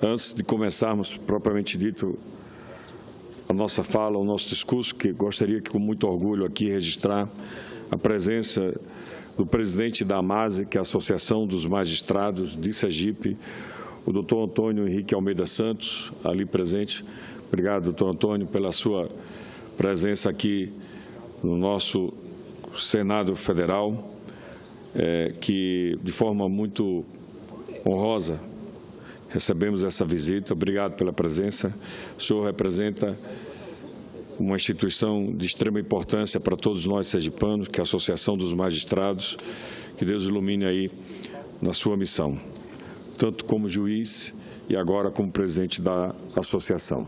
Antes de começarmos, propriamente dito, a nossa fala, o nosso discurso, que gostaria que, com muito orgulho aqui, registrar a presença do presidente da AMASE, que é a Associação dos Magistrados de Sergipe, o doutor Antônio Henrique Almeida Santos, ali presente. Obrigado, doutor Antônio, pela sua presença aqui no nosso Senado Federal, que de forma muito honrosa recebemos essa visita. Obrigado pela presença. O senhor representa uma instituição de extrema importância para todos nós sergipanos, que é a Associação dos Magistrados. Que Deus ilumine aí na sua missão, tanto como juiz e agora como presidente da associação.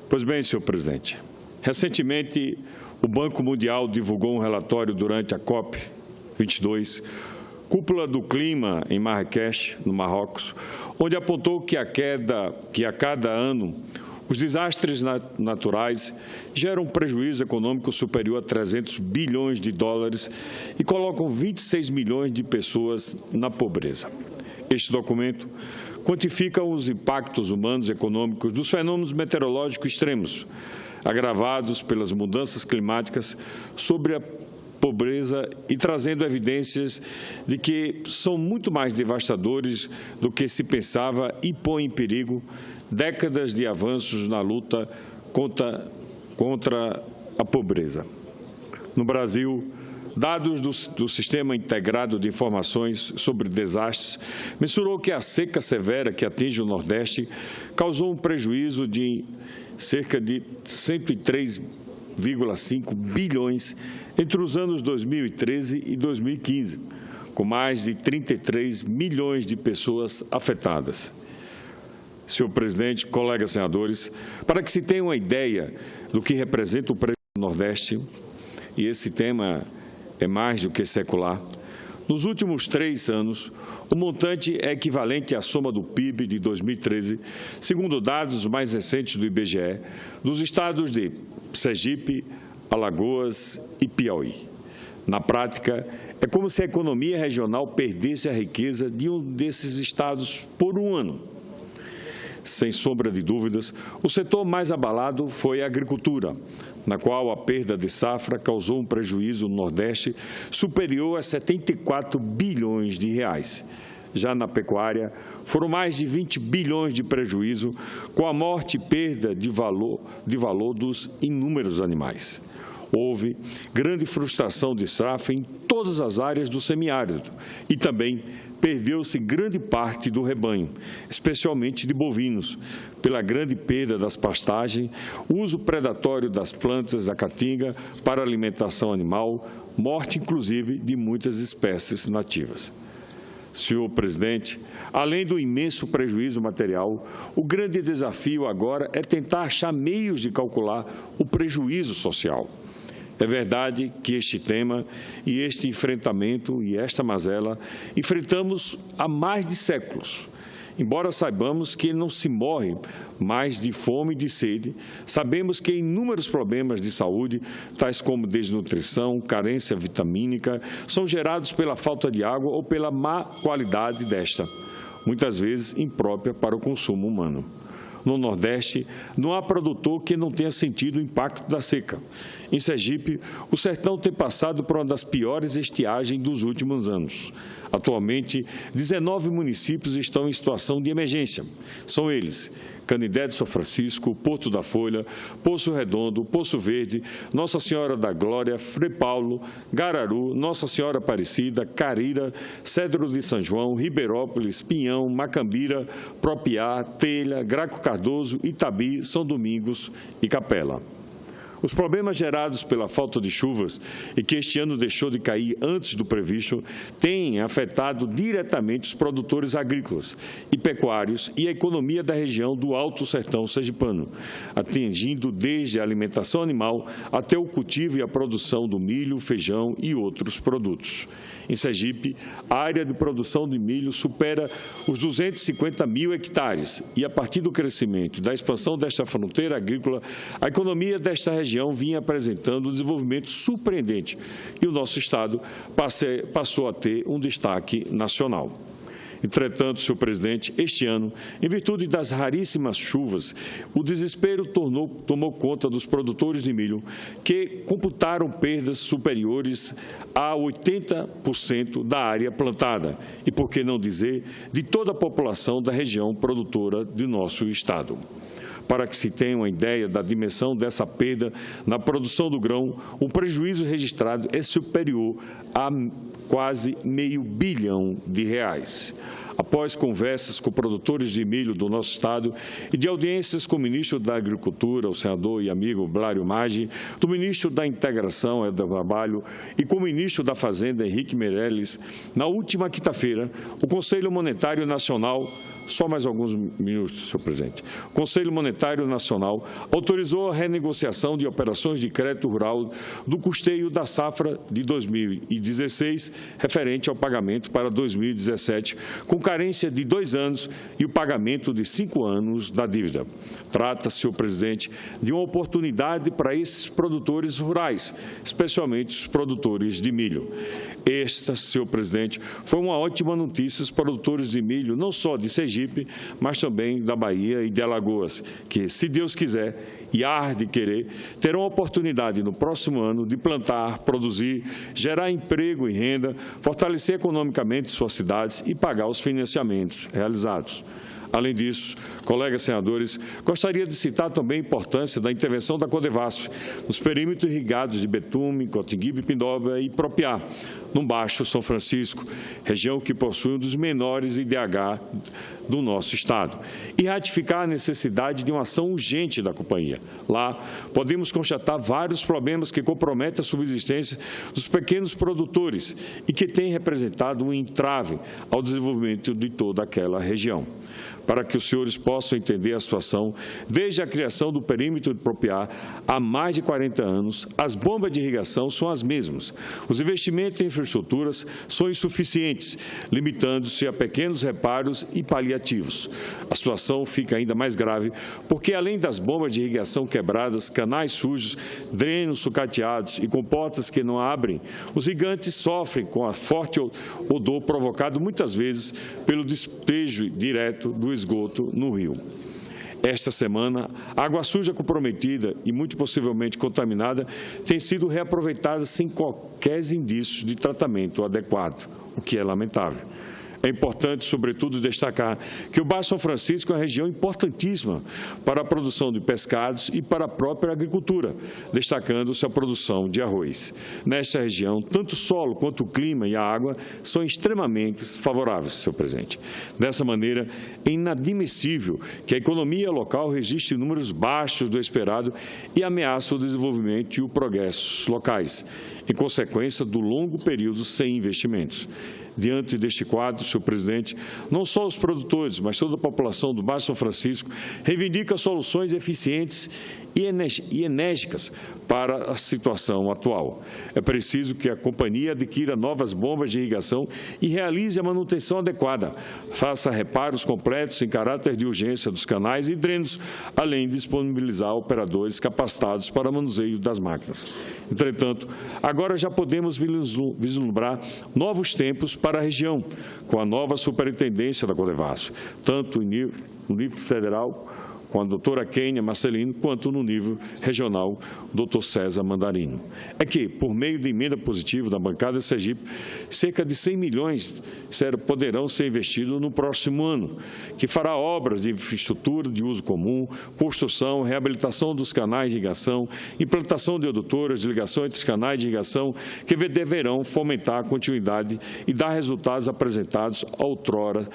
Pois bem, senhor presidente, recentemente o Banco Mundial divulgou um relatório durante a COP22, Cúpula do Clima em Marrakech, no Marrocos, onde apontou que a cada ano os desastres naturais geram um prejuízo econômico superior a 300 bilhões de dólares e colocam 26 milhões de pessoas na pobreza. Este documento quantifica os impactos humanos e econômicos dos fenômenos meteorológicos extremos, agravados pelas mudanças climáticas, sobre a pobreza e trazendo evidências de que são muito mais devastadores do que se pensava e põe em perigo décadas de avanços na luta contra a pobreza. No Brasil, dados do Sistema Integrado de Informações sobre Desastres mensurou que a seca severa que atinge o Nordeste causou um prejuízo de cerca de 103,5 bilhões entre os anos 2013 e 2015, com mais de 33 milhões de pessoas afetadas. Senhor presidente, colegas senadores, para que se tenha uma ideia do que representa o prejuízo do Nordeste, e esse tema é mais do que secular, nos últimos 3 anos, o montante é equivalente à soma do PIB de 2013, segundo dados mais recentes do IBGE, dos estados de Sergipe, Alagoas e Piauí. Na prática, é como se a economia regional perdesse a riqueza de um desses estados por um ano. Sem sombra de dúvidas, o setor mais abalado foi a agricultura, na qual a perda de safra causou um prejuízo no Nordeste superior a 74 bilhões de reais. Já na pecuária, foram mais de 20 bilhões de prejuízo, com a morte e perda de valor dos inúmeros animais. Houve grande frustração de safra em todas as áreas do semiárido e também perdeu-se grande parte do rebanho, especialmente de bovinos, pela grande perda das pastagens, uso predatório das plantas da caatinga para alimentação animal, morte inclusive de muitas espécies nativas. Senhor presidente, além do imenso prejuízo material, o grande desafio agora é tentar achar meios de calcular o prejuízo social. É verdade que este tema e este enfrentamento e esta mazela enfrentamos há mais de séculos. Embora saibamos que não se morre mais de fome e de sede, sabemos que inúmeros problemas de saúde, tais como desnutrição, carência vitamínica, são gerados pela falta de água ou pela má qualidade desta, muitas vezes imprópria para o consumo humano. No Nordeste, não há produtor que não tenha sentido o impacto da seca. Em Sergipe, o sertão tem passado por uma das piores estiagens dos últimos anos. Atualmente, 19 municípios estão em situação de emergência. São eles: Canidé de São Francisco, Porto da Folha, Poço Redondo, Poço Verde, Nossa Senhora da Glória, Frei Paulo, Gararu, Nossa Senhora Aparecida, Carira, Cedro de São João, Ribeirópolis, Pinhão, Macambira, Propiá, Telha, Graco Cardoso, Itabi, São Domingos e Capela. Os problemas gerados pela falta de chuvas e que este ano deixou de cair antes do previsto têm afetado diretamente os produtores agrícolas e pecuários e a economia da região do Alto Sertão sergipano, atingindo desde a alimentação animal até o cultivo e a produção do milho, feijão e outros produtos. Em Sergipe, a área de produção de milho supera os 250 mil hectares e, a partir do crescimento e da expansão desta fronteira agrícola, a economia desta região vinha apresentando um desenvolvimento surpreendente e o nosso estado passou a ter um destaque nacional. Entretanto, senhor presidente, este ano, em virtude das raríssimas chuvas, o desespero tomou conta dos produtores de milho, que computaram perdas superiores a 80% da área plantada e, por que não dizer, de toda a população da região produtora do nosso estado. Para que se tenha uma ideia da dimensão dessa perda na produção do grão, o prejuízo registrado é superior a quase R$500 bilhão. Após conversas com produtores de milho do nosso estado e de audiências com o ministro da Agricultura, o senador e amigo Blário Maggi, do ministro da Integração, do Trabalho, e com o ministro da Fazenda, Henrique Meirelles, na última quinta-feira, o Conselho Monetário Nacional, só mais alguns minutos, senhor presidente, o Conselho Monetário Nacional autorizou a renegociação de operações de crédito rural do custeio da safra de 2016, referente ao pagamento para 2017, com carência de 2 anos e o pagamento de 5 anos da dívida. Trata-se, senhor presidente, de uma oportunidade para esses produtores rurais, especialmente os produtores de milho. Esta, senhor presidente, foi uma ótima notícia aos produtores de milho, não só de Sergipe, mas também da Bahia e de Alagoas, que, se Deus quiser e há de querer, terão a oportunidade no próximo ano de plantar, produzir, gerar emprego e renda, fortalecer economicamente suas cidades e pagar os financiamentos realizados. Além disso, colegas senadores, gostaria de citar também a importância da intervenção da Codevasf nos perímetros irrigados de Betume, Cotinguibe, Pindoba e Propiá, no Baixo São Francisco, região que possui um dos menores IDH do nosso estado, e ratificar a necessidade de uma ação urgente da companhia. Lá, podemos constatar vários problemas que comprometem a subsistência dos pequenos produtores e que têm representado um entrave ao desenvolvimento de toda aquela região. Para que os senhores possam entender a situação, desde a criação do perímetro de Propiá há mais de 40 anos, as bombas de irrigação são as mesmas. Os investimentos em infraestruturas são insuficientes, limitando-se a pequenos reparos e paliativos. A situação fica ainda mais grave porque, além das bombas de irrigação quebradas, canais sujos, drenos sucateados e comportas que não abrem, os irrigantes sofrem com a forte odor provocado muitas vezes pelo despejo direto do esgoto no rio. Esta semana, a água suja comprometida e muito possivelmente contaminada tem sido reaproveitada sem qualquer indício de tratamento adequado, o que é lamentável. É importante, sobretudo, destacar que o Baixo São Francisco é uma região importantíssima para a produção de pescados e para a própria agricultura, destacando-se a produção de arroz. Nesta região, tanto o solo quanto o clima e a água são extremamente favoráveis, senhor presidente. Dessa maneira, é inadmissível que a economia local registre números baixos do esperado e ameaça o desenvolvimento e o progresso locais, em consequência do longo período sem investimentos. Diante deste quadro, senhor presidente, não só os produtores, mas toda a população do Baixo São Francisco reivindica soluções eficientes e enérgicas para a situação atual. É preciso que a companhia adquira novas bombas de irrigação e realize a manutenção adequada, faça reparos completos em caráter de urgência dos canais e drenos, além de disponibilizar operadores capacitados para o manuseio das máquinas. Entretanto, agora já podemos vislumbrar novos tempos para a região, com a nova superintendência da Codevasf, tanto no nível federal, com a doutora Kênia Marcelino, quanto no nível regional, doutor César Mandarino. É que, por meio de emenda positiva da bancada de Sergipe, cerca de 100 milhões poderão ser investidos no próximo ano, que fará obras de infraestrutura de uso comum, construção, reabilitação dos canais de irrigação, implantação de adutoras de ligação entre os canais de irrigação, que deverão fomentar a continuidade e dar resultados apresentados outrora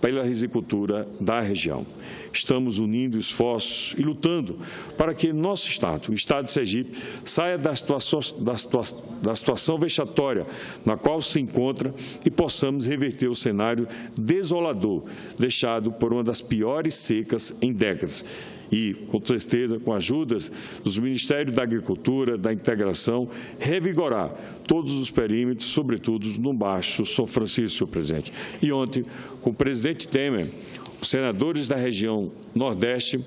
pela risicultura da região. Estamos unindo esforços e lutando para que nosso Estado, o Estado de Sergipe, saia da situação vexatória na qual se encontra e possamos reverter o cenário desolador deixado por uma das piores secas em décadas. E, com certeza, com a ajuda dos Ministérios da Agricultura, da Integração, revigorar todos os perímetros, sobretudo no Baixo São Francisco, senhor presidente. E ontem, com o presidente Temer, os senadores da região Nordeste,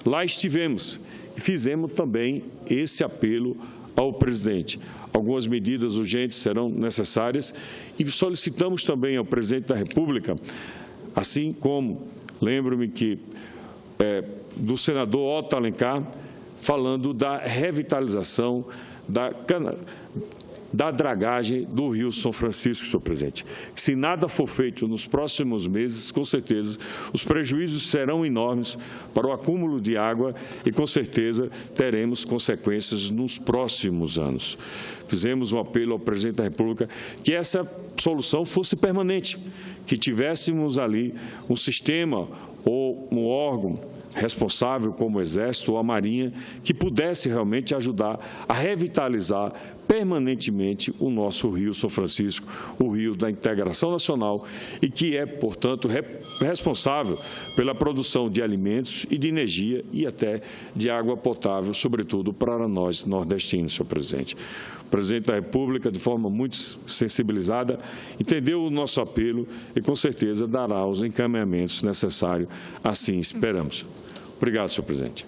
lá estivemos e fizemos também esse apelo ao presidente. Algumas medidas urgentes serão necessárias e solicitamos também ao presidente da República Assim como, lembro-me que do senador Otto Alencar, falando da revitalização da dragagem do Rio São Francisco, senhor presidente. Se nada for feito nos próximos meses, com certeza, os prejuízos serão enormes para o acúmulo de água e, com certeza, teremos consequências nos próximos anos. Fizemos um apelo ao presidente da República que essa solução fosse permanente, que tivéssemos ali um sistema ou um órgão responsável como o Exército ou a Marinha, que pudesse realmente ajudar a revitalizar permanentemente o nosso Rio São Francisco, o rio da integração nacional e que é, portanto, responsável pela produção de alimentos e de energia e até de água potável, sobretudo para nós nordestinos, senhor presidente. O presidente da República, de forma muito sensibilizada, entendeu o nosso apelo e, com certeza, dará os encaminhamentos necessários, assim esperamos. Obrigado, senhor presidente.